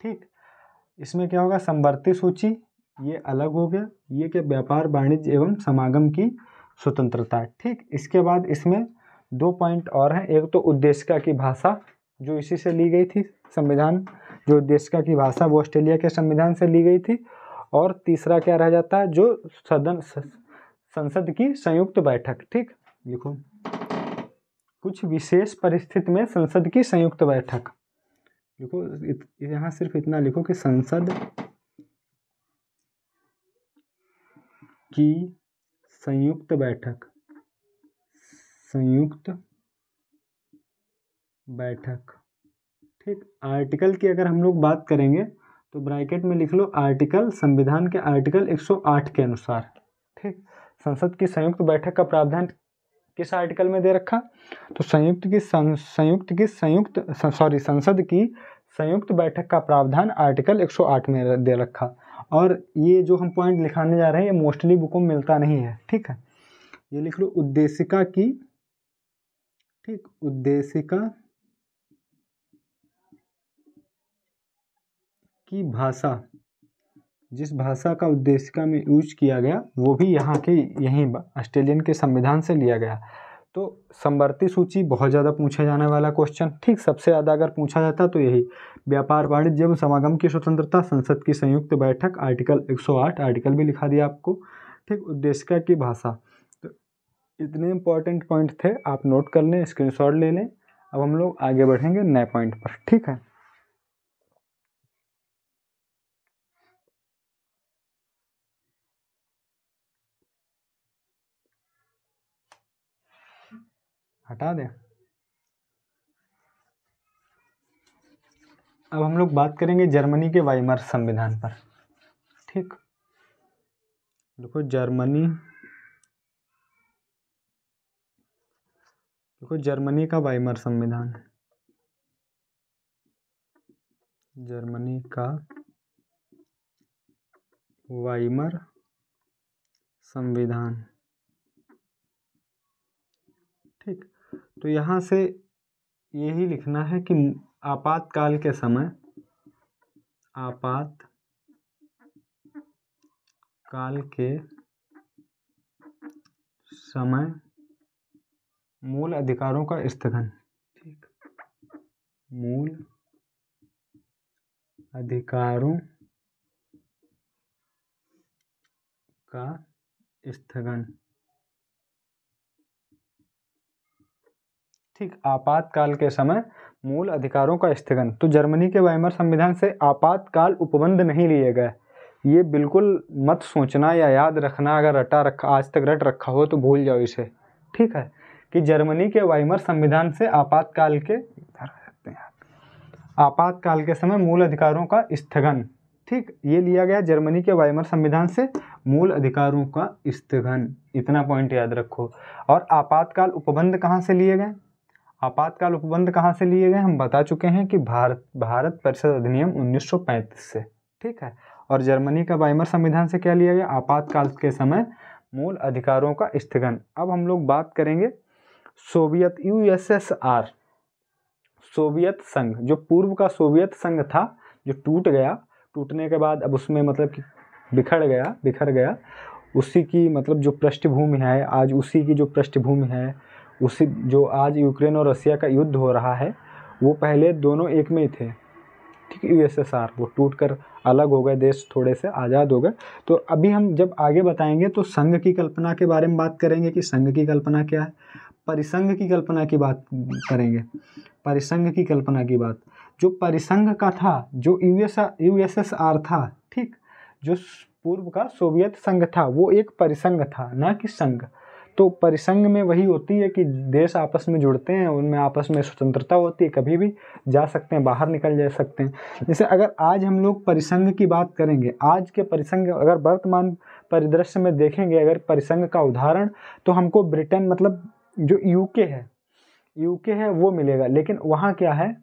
ठीक, इसमें क्या होगा, समवर्ती सूची ये अलग हो गया, ये क्या व्यापार वाणिज्य एवं समागम की स्वतंत्रता। ठीक, इसके बाद इसमें 2 पॉइंट और हैं। एक तो उद्देशिका की भाषा, जो इसी से ली गई थी संविधान, जो उद्देशिका की भाषा वो ऑस्ट्रेलिया के संविधान से ली गई थी। और तीसरा क्या रह जाता है, जो संसद की संयुक्त बैठक। ठीक, लिखो कुछ विशेष परिस्थिति में संसद की संयुक्त बैठक, लिखो यहाँ सिर्फ इतना लिखो कि संसद की संयुक्त बैठक, संयुक्त बैठक। ठीक, आर्टिकल की अगर हम लोग बात करेंगे तो ब्रैकेट में लिख लो आर्टिकल, संविधान के आर्टिकल 108 के अनुसार। ठीक, संसद की संयुक्त बैठक का प्रावधान किस आर्टिकल में दे रखा, तो संसद की संयुक्त बैठक का प्रावधान आर्टिकल 108 में दे रखा। और ये जो हम पॉइंट लिखाने जा रहे हैं ये मोस्टली बुकों में मिलता नहीं है। ठीक है, ये लिख लो उद्देशिका की, ठीक, उद्देशिका की भाषा, जिस भाषा का उद्देशिका में यूज किया गया वो भी यहाँ के यहीं ऑस्ट्रेलियन के संविधान से लिया गया। तो समवर्ती सूची बहुत ज़्यादा पूछा जाने वाला क्वेश्चन। ठीक, सबसे ज़्यादा अगर पूछा जाता तो यही व्यापार वाणिज्य एवं समागम की स्वतंत्रता, संसद की संयुक्त बैठक, आर्टिकल 108, आर्टिकल भी लिखा दिया आपको। ठीक, उद्देशिका की भाषा। तो इतने इंपॉर्टेंट पॉइंट थे, आप नोट कर लें, स्क्रीनशॉट ले लें। अब हम लोग आगे बढ़ेंगे नए पॉइंट पर। ठीक है, हटा दें। अब हम लोग बात करेंगे जर्मनी के वाइमर संविधान पर। ठीक, देखो जर्मनी, देखो जर्मनी का वाइमर संविधान, जर्मनी का वाइमर संविधान। ठीक, तो यहाँ से यही लिखना है कि आपातकाल के समय, आपातकाल के समय मूल अधिकारों का स्थगन। ठीक, मूल अधिकारों का स्थगन। ठीक, आपातकाल के समय मूल अधिकारों का स्थगन। तो जर्मनी के वाइमर संविधान से आपातकाल उपबंध नहीं लिए गए। ये बिल्कुल मत सोचना या याद रखना, अगर रटा रखा आज तक रट रखा हो तो भूल जाओ इसे। ठीक है, कि जर्मनी के वाइमर संविधान से आपातकाल के समय मूल अधिकारों का स्थगन। ठीक, ये लिया गया जर्मनी के वाइमर संविधान से मूल अधिकारों का स्थगन, इतना पॉइंट याद रखो। और आपातकाल उपबंध कहाँ से लिए गए, आपातकाल उपबंध कहाँ से लिए गए हम बता चुके हैं कि भारत परिषद अधिनियम 1935 से। ठीक है, और जर्मनी का वाइमर संविधान से क्या लिया गया, आपातकाल के समय मूल अधिकारों का स्थगन। अब हम लोग बात करेंगे सोवियत यूएसएसआर, सोवियत संघ, जो पूर्व का सोवियत संघ था जो टूट गया, टूटने के बाद अब उसमें मतलब कि बिखर गया, उसी की मतलब जो पृष्ठभूमि है आज, उसी की जो पृष्ठभूमि है, उसी जो आज यूक्रेन और रसिया का युद्ध हो रहा है, वो पहले दोनों एक में ही थे, ठीक है। यूएसएसआर वो टूटकर अलग हो गए, देश थोड़े से आज़ाद हो गए। तो अभी हम जब आगे बताएंगे तो संघ की कल्पना के बारे में बात करेंगे कि संघ की कल्पना क्या है, परिसंघ की कल्पना की बात करेंगे, परिसंघ की कल्पना की बात। जो परिसंघ का था, जो यूएसएसआर था, ठीक, जो पूर्व का सोवियत संघ था, वो एक परिसंघ था, ना कि संघ। तो परिसंघ में वही होती है कि देश आपस में जुड़ते हैं, उनमें आपस में स्वतंत्रता होती है, कभी भी जा सकते हैं, बाहर निकल जा सकते हैं। जैसे अगर आज हम लोग परिसंघ की बात करेंगे, आज के परिसंघ अगर वर्तमान परिदृश्य में देखेंगे अगर परिसंघ का उदाहरण, तो हमको ब्रिटेन मतलब जो यूके है वो मिलेगा। लेकिन वहाँ क्या है,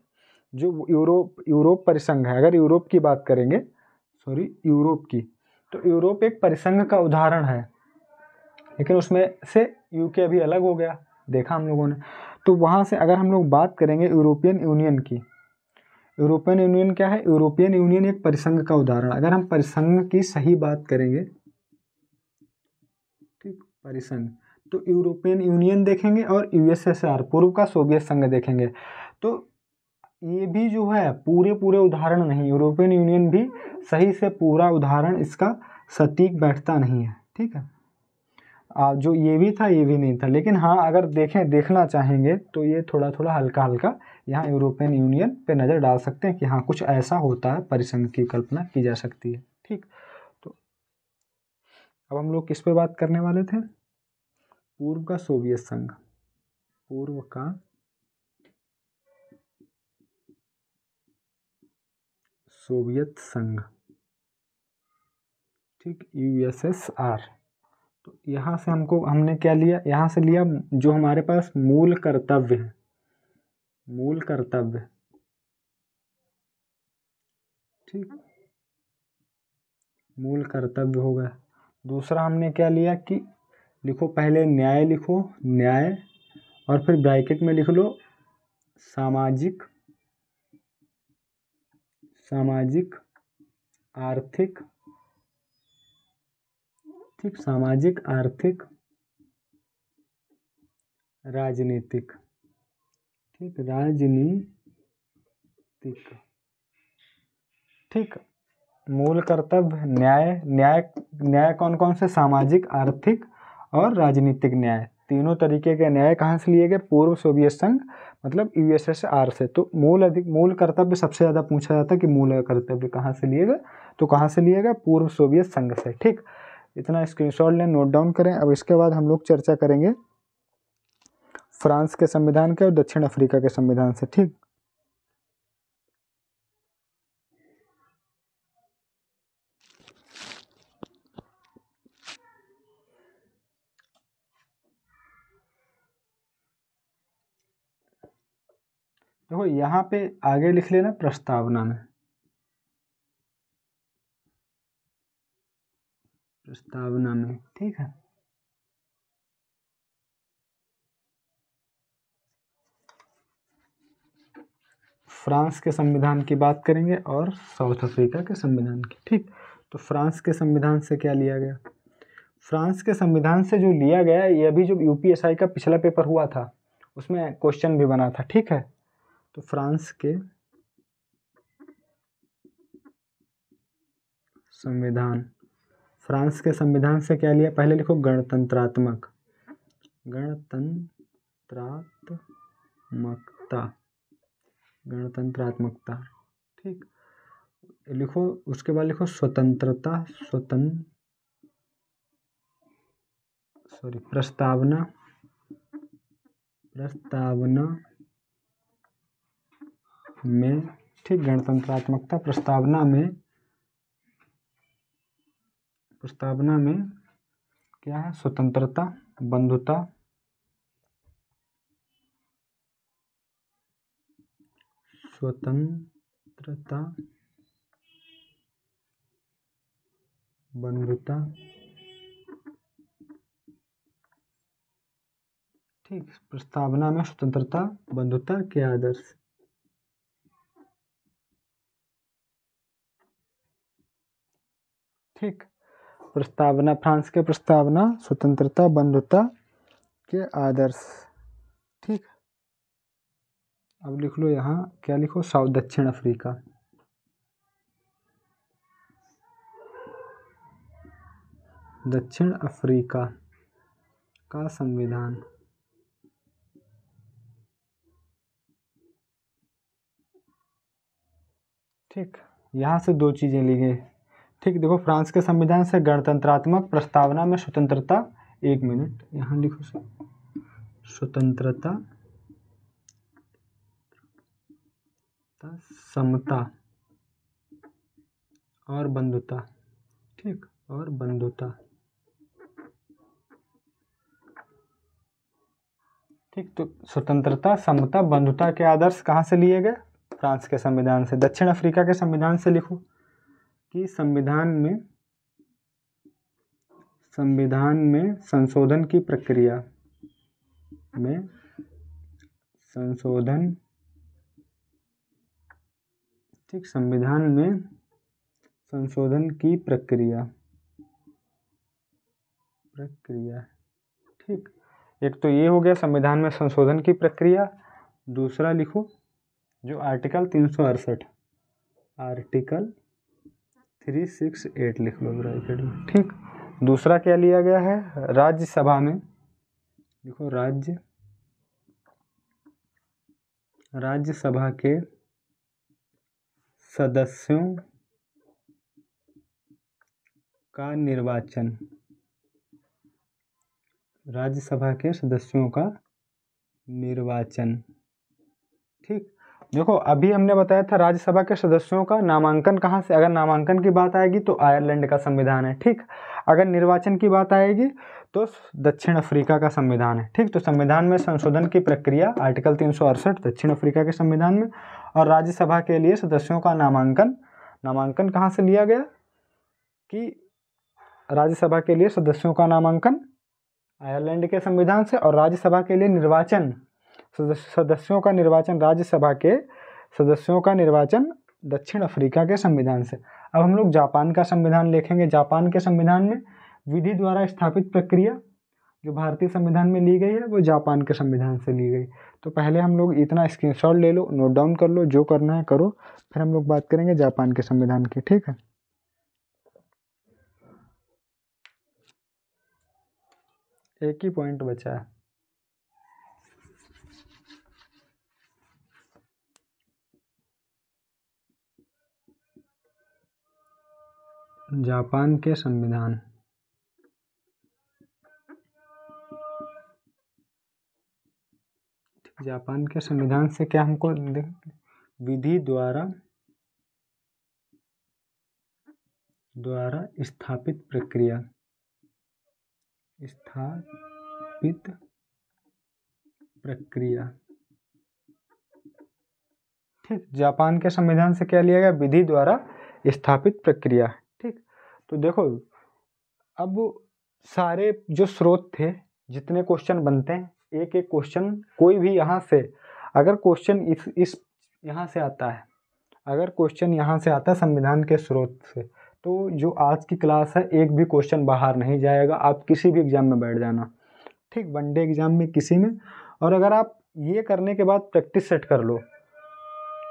जो यूरोप परिसंघ है, अगर यूरोप की बात करेंगे, यूरोप की, तो यूरोप एक परिसंघ का उदाहरण है, लेकिन उसमें से यूके अभी अलग हो गया, देखा हम लोगों ने। तो वहाँ से अगर हम लोग बात करेंगे यूरोपियन यूनियन की, यूरोपियन यूनियन क्या है, यूरोपियन यूनियन एक परिसंघ का उदाहरण। अगर हम परिसंघ की सही बात करेंगे, ठीक, परिसंघ, तो यूरोपियन यूनियन देखेंगे और यूएसएसआर पूर्व का सोवियत संघ देखेंगे। तो ये भी जो है पूरे उदाहरण नहीं, यूरोपियन यूनियन भी सही से पूरा उदाहरण इसका सटीक बैठता नहीं है, ठीक है। जो ये भी था ये भी नहीं था, लेकिन हाँ अगर देखना चाहेंगे तो ये थोड़ा हल्का यहाँ यूरोपियन यूनियन पे नज़र डाल सकते हैं कि हाँ कुछ ऐसा होता है, परिसंघ की कल्पना की जा सकती है, ठीक। तो अब हम लोग किस पे बात करने वाले थे, पूर्व का सोवियत संघ, पूर्व का सोवियत संघ, ठीक, यूएसएसआर। तो यहाँ से हमने क्या लिया, यहाँ से लिया जो हमारे पास मूल कर्तव्य है, मूल कर्तव्य, ठीक, मूल कर्तव्य हो गया। दूसरा हमने क्या लिया कि लिखो, पहले न्याय लिखो, न्याय, और फिर ब्रैकेट में लिख लो सामाजिक, आर्थिक, ठीक, सामाजिक, आर्थिक, राजनीतिक, ठीक, राजनीतिक, ठीक। मूल कर्तव्य न्याय कौन कौन से, सामाजिक, आर्थिक और राजनीतिक न्याय, तीनों तरीके के न्याय कहाँ से लिए गए, पूर्व सोवियत संघ मतलब यूएसएसआर से। तो मूल कर्तव्य सबसे ज़्यादा पूछा जाता है कि मूल कर्तव्य कहाँ से लिए गए, तो कहाँ से लिए गए, पूर्व सोवियत संघ से, ठीक। इतना स्क्रीनशॉट लें, नोट डाउन करें। अब इसके बाद हम लोग चर्चा करेंगे फ्रांस के संविधान के और दक्षिण अफ्रीका के संविधान से, ठीक। देखो यहाँ पे आगे लिख लेना प्रस्तावना में, प्रस्तावना में, ठीक है। फ्रांस के संविधान की बात करेंगे और साउथ अफ्रीका के संविधान की, ठीक। तो फ्रांस के संविधान से क्या लिया गया, फ्रांस के संविधान से जो लिया गया, ये अभी जो यूपीएसआई का पिछला पेपर हुआ था उसमें क्वेश्चन भी बना था, ठीक है। तो फ्रांस के संविधान, फ्रांस के संविधान से क्या लिया, पहले लिखो गणतंत्रात्मकता, गणतंत्रात्मकता, ठीक। लिखो, उसके बाद लिखो स्वतंत्रता, प्रस्तावना में, ठीक, गणतंत्रात्मकता प्रस्तावना में क्या है, स्वतंत्रता, बंधुता, बंधुता, ठीक, प्रस्तावना में स्वतंत्रता बंधुता के आदर्श। ठीक, प्रस्तावना, फ्रांस के प्रस्तावना स्वतंत्रता बंधुता के आदर्श। ठीक, अब लिख लो यहाँ, क्या लिखो, साउथ दक्षिण अफ्रीका। दक्षिण अफ्रीका का संविधान। ठीक, यहाँ से दो चीज़ें ली गई। ठीक, देखो, फ्रांस के संविधान से गणतंत्रात्मक प्रस्तावना में स्वतंत्रता, एक मिनट यहाँ लिखो, स्वतंत्रता, समता और बंधुता। ठीक, और बंधुता। ठीक, तो स्वतंत्रता, समता, बंधुता के आदर्श कहाँ से लिए गए? फ्रांस के संविधान से। दक्षिण अफ्रीका के संविधान से लिखो कि संविधान में संशोधन की प्रक्रिया में संशोधन। ठीक, संविधान में संशोधन की प्रक्रिया। ठीक, एक तो ये हो गया संविधान में संशोधन की प्रक्रिया। दूसरा लिखो जो आर्टिकल 368, आर्टिकल 368 लिख लो ब्रैकेट में। ठीक, दूसरा क्या लिया गया है? राज्यसभा में लिखो, राज्यसभा के सदस्यों का निर्वाचन। राज्यसभा के सदस्यों का निर्वाचन। ठीक, देखो, अभी हमने बताया था राज्यसभा के सदस्यों का नामांकन कहाँ से, अगर नामांकन की बात आएगी तो आयरलैंड का संविधान है। ठीक, अगर निर्वाचन की बात आएगी तो दक्षिण अफ्रीका का संविधान है। ठीक, तो संविधान में संशोधन की प्रक्रिया आर्टिकल 368 दक्षिण अफ्रीका के संविधान में, और राज्यसभा के लिए सदस्यों का नामांकन कहाँ से लिया गया कि राज्यसभा के लिए सदस्यों का नामांकन आयरलैंड के संविधान से, और राज्यसभा के लिए निर्वाचन, सदस्यों का निर्वाचन, राज्यसभा के सदस्यों का निर्वाचन दक्षिण अफ्रीका के संविधान से। अब हम लोग जापान का संविधान देखेंगे। जापान के संविधान में विधि द्वारा स्थापित प्रक्रिया जो भारतीय संविधान में ली गई है वो जापान के संविधान से ली गई। तो पहले हम लोग इतना स्क्रीनशॉट ले लो, नोट डाउन कर लो, जो करना है करो, फिर हम लोग बात करेंगे जापान के संविधान की। ठीक है, एक ही पॉइंट बचा है। जापान के संविधान। जापान के संविधान से क्या हमको विधि द्वारा स्थापित प्रक्रिया, ठीक, जापान के संविधान से क्या लिया गया? विधि द्वारा स्थापित प्रक्रिया। ठीक, तो देखो, अब सारे जो स्रोत थे, जितने क्वेश्चन बनते हैं, एक एक क्वेश्चन कोई भी यहाँ से, अगर क्वेश्चन इस यहाँ से आता है, अगर क्वेश्चन यहाँ से आता है संविधान के स्रोत से, तो जो आज की क्लास है एक भी क्वेश्चन बाहर नहीं जाएगा। आप किसी भी एग्जाम में बैठ जाना, ठीक, वनडे एग्जाम में किसी में, और अगर आप ये करने के बाद प्रैक्टिस सेट कर लो,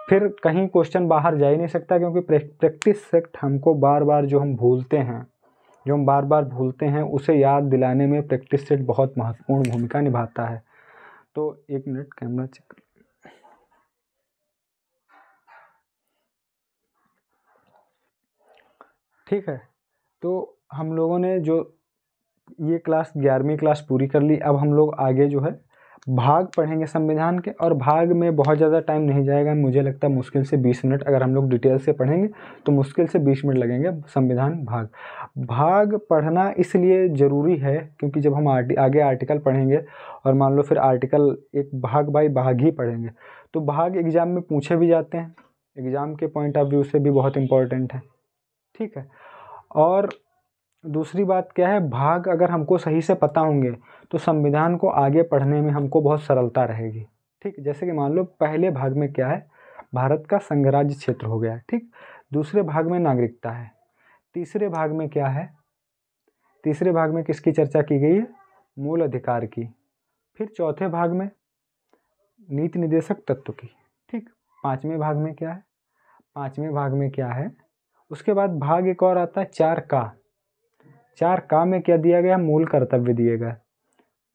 फिर कहीं क्वेश्चन बाहर जा ही नहीं सकता, क्योंकि प्रैक्टिस सेट हमको बार बार जो हम बार बार भूलते हैं उसे याद दिलाने में प्रैक्टिस सेट बहुत महत्वपूर्ण भूमिका निभाता है। तो एक मिनट कैमरा चेक। ठीक है, तो हम लोगों ने जो ये क्लास 11वीं क्लास पूरी कर ली। अब हम लोग आगे जो है भाग पढ़ेंगे संविधान के, और भाग में बहुत ज़्यादा टाइम नहीं जाएगा, मुझे लगता है मुश्किल से 20 मिनट, अगर हम लोग डिटेल से पढ़ेंगे तो मुश्किल से 20 मिनट लगेंगे। संविधान भाग पढ़ना इसलिए ज़रूरी है क्योंकि जब हम आगे आर्टिकल पढ़ेंगे और मान लो फिर आर्टिकल एक भाग बाई भाग ही पढ़ेंगे, तो भाग एग्ज़ाम में पूछे भी जाते हैं, एग्ज़ाम के पॉइंट ऑफ व्यू से भी बहुत इम्पोर्टेंट है। ठीक है, और दूसरी बात क्या है, भाग अगर हमको सही से पता होंगे तो संविधान को आगे पढ़ने में हमको बहुत सरलता रहेगी। ठीक, जैसे कि मान लो पहले भाग में क्या है, भारत का संघराज्य क्षेत्र हो गया। ठीक, दूसरे भाग में नागरिकता है, तीसरे भाग में क्या है, तीसरे भाग में किसकी चर्चा की गई है, मूल अधिकार की। फिर चौथे भाग में नीति निर्देशक तत्व की। ठीक, पांचवें भाग में क्या है, पांचवें भाग में क्या है, उसके बाद भाग एक और आता है 4 का। 4 का में क्या दिया गया, मूल कर्तव्य दिए गए।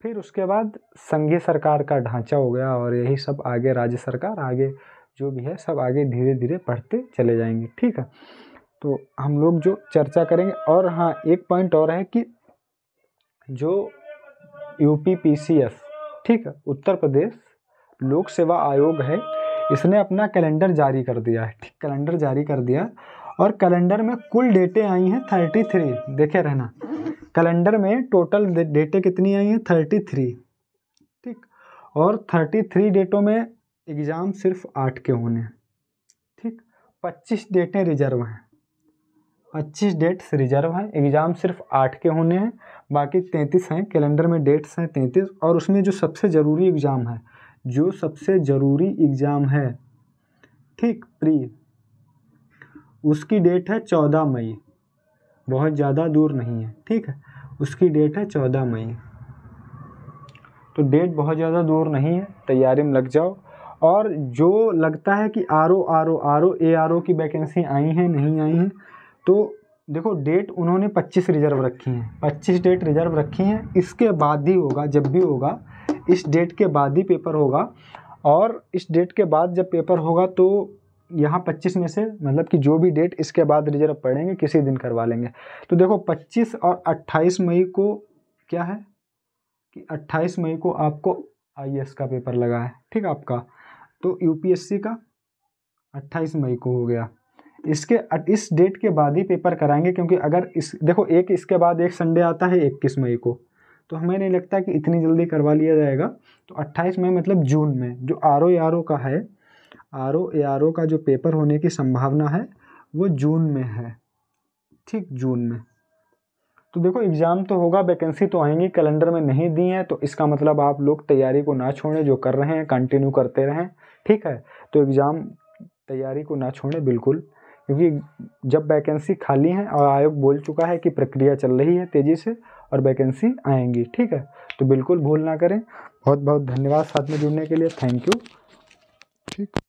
फिर उसके बाद संघीय सरकार का ढांचा हो गया, और यही सब आगे राज्य सरकार, आगे जो भी है सब आगे धीरे धीरे पढ़ते चले जाएंगे। ठीक है, तो हम लोग जो चर्चा करेंगे। और हाँ, एक पॉइंट और है कि जो UPPCS, ठीक है, उत्तर प्रदेश लोक सेवा आयोग है, इसने अपना कैलेंडर जारी कर दिया है। ठीक, कैलेंडर जारी कर दिया, और कैलेंडर में कुल डेटें आई हैं 33। देखे रहना, कैलेंडर में टोटल डेटें कितनी आई हैं, 33। ठीक, और 33 डेटों में एग्ज़ाम सिर्फ 8 के होने हैं। ठीक, 25 डेटें रिजर्व हैं, 25 डेट्स रिजर्व हैं, एग्ज़ाम सिर्फ 8 के होने हैं, बाकी 33 हैं। कैलेंडर में डेट्स हैं 33, और उसमें जो सबसे ज़रूरी एग्ज़ाम है, जो सबसे ज़रूरी एग्ज़ाम है, ठीक, प्री, उसकी डेट है 14 मई, बहुत ज़्यादा दूर नहीं है। ठीक है, उसकी डेट है 14 मई, तो डेट बहुत ज़्यादा दूर नहीं है, तैयारी में लग जाओ। और जो लगता है कि ARO की वैकेंसी आई हैं नहीं आई हैं, तो देखो डेट उन्होंने 25 रिजर्व रखी हैं, 25 डेट रिजर्व रखी हैं। इसके बाद ही होगा, जब भी होगा इस डेट के बाद ही पेपर होगा, और इस डेट के बाद जब पेपर होगा तो यहाँ 25 में से मतलब कि जो भी डेट इसके बाद रिजर्व पड़ेंगे किसी दिन करवा लेंगे। तो देखो 25 और 28 मई को क्या है कि 28 मई को आपको IAS का पेपर लगा है। ठीक, आपका तो UPSC का 28 मई को हो गया। इस डेट के बाद ही पेपर कराएंगे, क्योंकि अगर देखो इसके बाद एक संडे आता है 21 मई को, तो हमें नहीं लगता कि इतनी जल्दी करवा लिया जाएगा। तो 28 मई मतलब जून में जो RO का है, RO का जो पेपर होने की संभावना है वो जून में है। ठीक, जून में। तो देखो एग्ज़ाम तो होगा, वैकेंसी तो आएंगी, कैलेंडर में नहीं दी है, तो इसका मतलब आप लोग तैयारी को ना छोड़ें, जो कर रहे हैं कंटिन्यू करते रहें। ठीक है, तो एग्ज़ाम तैयारी को ना छोड़ें बिल्कुल, क्योंकि जब वैकेंसी खाली है, और आयोग बोल चुका है कि प्रक्रिया चल रही है तेज़ी से और वैकेंसी आएंगी। ठीक है, तो बिल्कुल भूल ना करें। बहुत बहुत धन्यवाद साथ में जुड़ने के लिए, थैंक यू। ठीक।